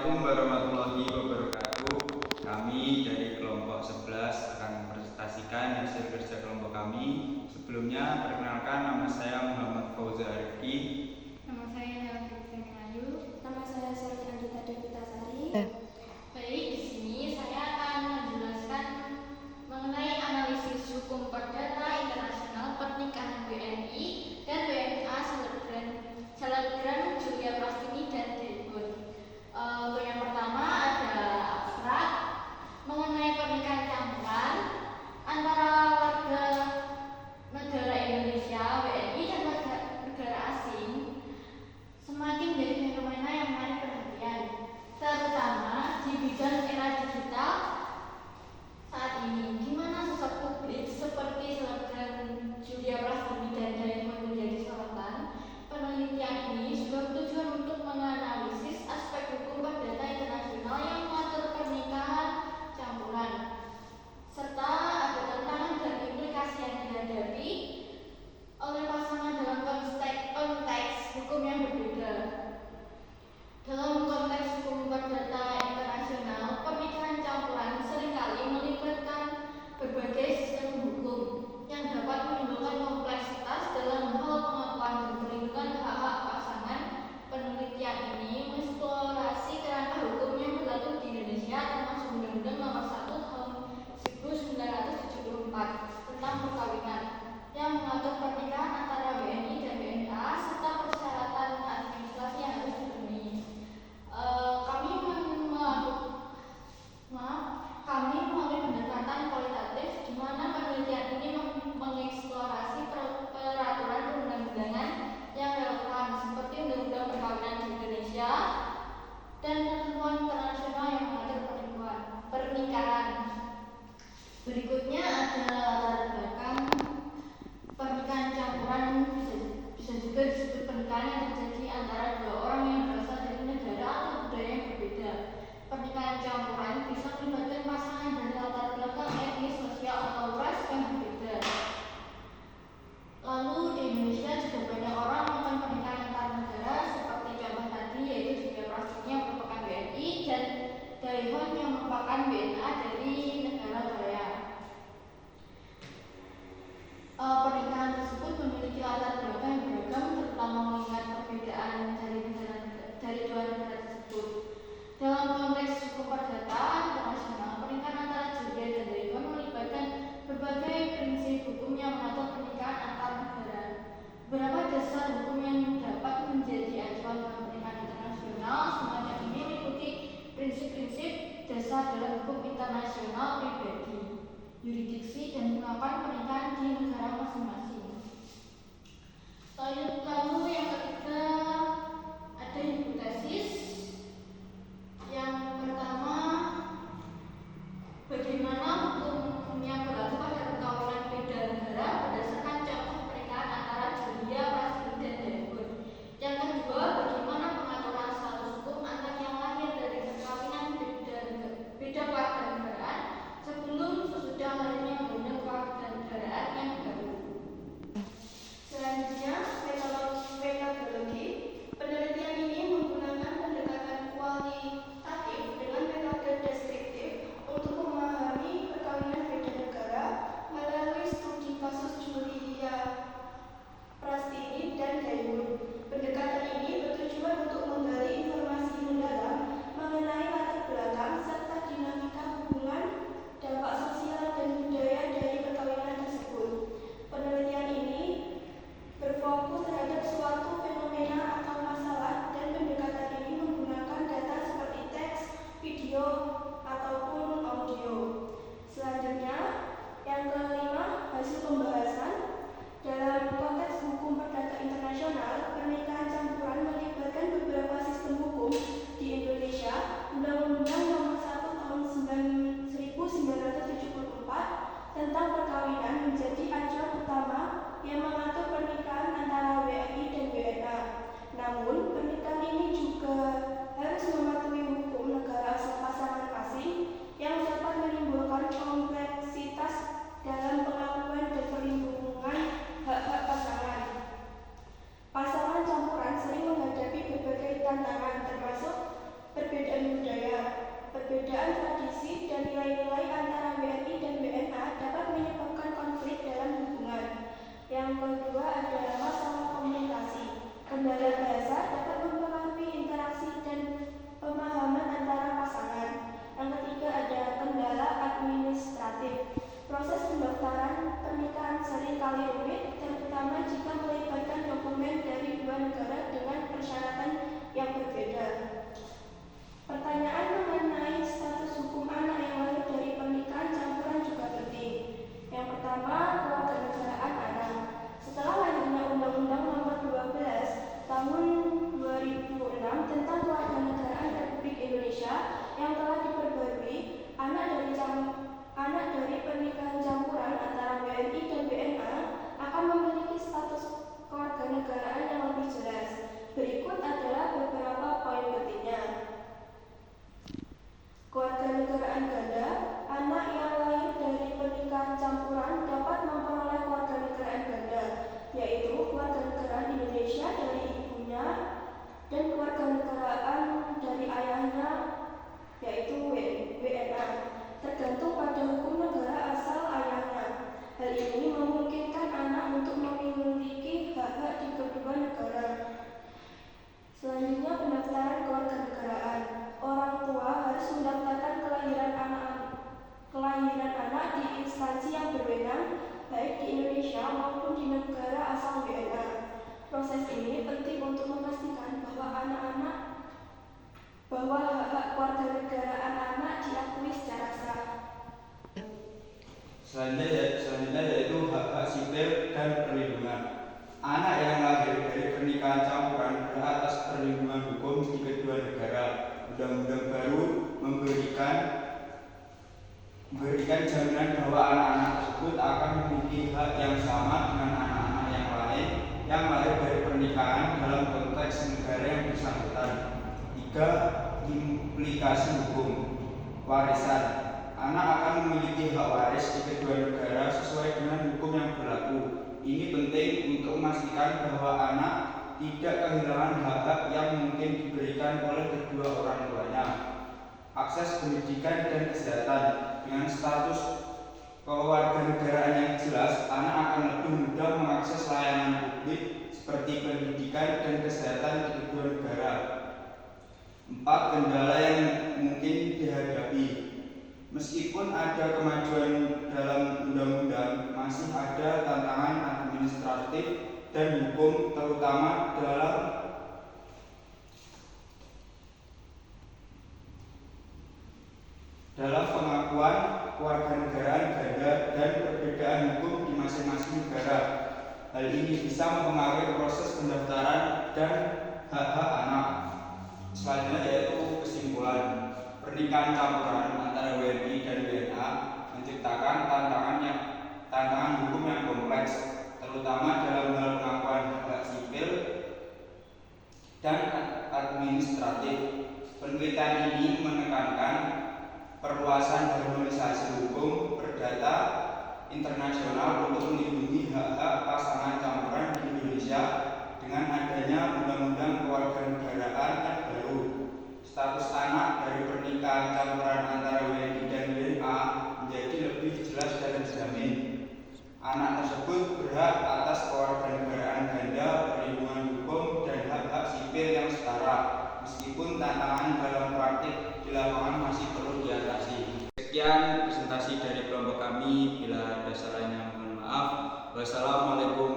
Assalamualaikum warahmatullahi wabarakatuh. Kami dari kelompok 11 akan mempresentasikan hasil kerja kelompok kami. Sebelumnya, perkenalkan, nama saya Muhammad Fauza Arifki. Nama saya Nela Fitri Ayu. Nama saya Sari Anggita Devitasari. Baik, di sini saya akan menjelaskan mengenai analisis hukum perdata internasional pernikahan WNI dan WNA selebgram Julia Prastini dan Deadwood. Untuk yang pertama ada abstrak mengenai pernikahan campuran antara warga negara Indonesia WNI dan warga negara asing semakin menjadi fenomena yang menarik perhatian, terutama di bidang era digital saat ini, di mana sosok publik seperti selebgram Julia Prastini dan Deadwood menjadi sorotan. Penelitian ini juga bertujuan untuk menganalisis aspek hukum perdata internasional yang mengatur pernikahan campuran, serta ada tantangan dan implikasi yang dihadapi oleh pasangan dalam konteks hukum yang berbeda. Dalam konteks hukum perdata internasional, pernikahan campuran seringkali melibatkan berbagai sistem hukum yang dapat menimbulkan kompleksitas dalam hal pengakuan dan perlindungan hak-hak pasangan. Penelitian ini mengeksplorasi kerangka hukum yang berlaku di Indonesia, termasuk Undang-Undang Nomor 1 Tahun 1974 tentang perkawinan yang mengatur pernikahan antara WNI dan WNA serta persyaratan administrasi yang harus dipenuhi. Kami melalui pendekatan kualitatif di mana penelitian ini mengeksplorasi peraturan perundang-undangan yang relevan seperti Undang-Undang Perkawinan di Indonesia dan ketentuan internasional yang mengatur pernikahan. Berikutnya ada latar belakang pernikahan campuran, bisa juga disebut pernikahan yang terjadi antara dua orang yang berasal dari negara atau budaya yang berbeda. Pernikahan campuran bisa melibatkan pasangan dari latar belakang etnis, sosial, atau ras yang berbeda. Lalu di Indonesia juga banyak orang melakukan pernikahan antar negara seperti contoh tadi yaitu Julia Prastini yang merupakan WNI dan Daihon yang merupakan WNA dari negara Korea. Pernikahan tersebut memiliki latar belakang yang beragam, terutama mengingat perbedaan dari dua negara tersebut. Dalam konteks hukum perdata internasional, pernikahan antara Julia dan Daihon melibatkan berbagai prinsip hukum yang mengatur pernikahan antar negara. Beberapa dasar hukum yang dapat menjadi acuan dalam pernikahan internasional semacam ini meliputi prinsip-prinsip dasar dalam hukum internasional pribadi, yurisdiksi, dan pengakuan pernikahan di negara masing-masing. Lalu yang ketiga ada hipotesis. Yang pertama, bagaimana hukum yang berlaku pada perkawinan beda negara berdasarkan contoh pernikahan antara Julia Prastini dan Deadwood. Yang kedua, bagaimana pengaturan status hukum anak yang lahir dari perkawinan beda kewarganegaraan sebelum sesudah lahirnya kewarganegaraan yang baru. Selanjutnya, adalah beberapa poin pentingnya. Kewarganegaraan ganda, anak yang lahir dari pernikahan campuran dapat memperoleh kewarganegaraan ganda, yaitu kewarganegaraan Indonesia dari ibunya dan kewarganegaraan dari ayahnya, yaitu WNA, tergantung pada hukum negara asal ayahnya. Hal ini memungkinkan anak untuk memiliki hak-hak di kedua negara. Selanjutnya, pendaftaran kewarganegaraan. Orang tua harus mendaftarkan kelahiran anak di instansi yang berwenang, baik di Indonesia maupun di negara asal WNA. Proses ini penting untuk memastikan bahwa hak-hak kewarganegaraan anak diakui secara sah. Selanjutnya yaitu hak-hak sipil dan perlindungan. Anak yang lahir dari pernikahan campuran berhak atas perlindungan hukum di kedua negara. Undang-undang baru memberikan jaminan bahwa anak-anak tersebut akan memiliki hak yang sama dengan anak-anak yang lain yang lahir dari pernikahan dalam konteks negara yang bersangkutan. 3. Implikasi hukum warisan. Anak akan memiliki hak waris di kedua negara sesuai dengan hukum yang berlaku. Ini penting untuk memastikan bahwa anak tidak kehilangan hak-hak yang mungkin diberikan oleh kedua orang tuanya. Akses pendidikan dan kesehatan. Dengan status kewarganegaraan yang jelas, anak akan lebih mudah mengakses layanan publik seperti pendidikan dan kesehatan di kedua negara. 4. Kendala yang mungkin dihadapi. Meskipun ada kemajuan dalam undang-undang, masih ada tantangan administratif dan hukum, terutama dalam pengakuan kewarganegaraan ganda dan perbedaan hukum di masing-masing negara. Hal ini bisa mempengaruhi proses pendaftaran dan hak-hak anak. Selanjutnya yaitu kesimpulan. Pernikahan campuran antara WNI dan WNA menciptakan tantangan hukum yang kompleks, terutama dalam hal pengakuan hak sipil dan administratif. Penelitian ini menekankan perluasan harmonisasi hukum perdata internasional untuk melindungi hak-hak pasangan campuran di Indonesia dengan adanya undang-undang kewarganegaraan yang baru. Status anak dari pernikahan campuran antara WNI dan WNA menjadi lebih jelas dan dijamin. Anak tersebut berhak atas kewarganegaraan ganda, perlindungan hukum, dan hak-hak sipil yang setara, meskipun tantangan dalam praktik di lapangan masih perlu diatasi. Sekian presentasi dari kelompok kami. Bila ada salahnya mohon maaf. Wassalamualaikum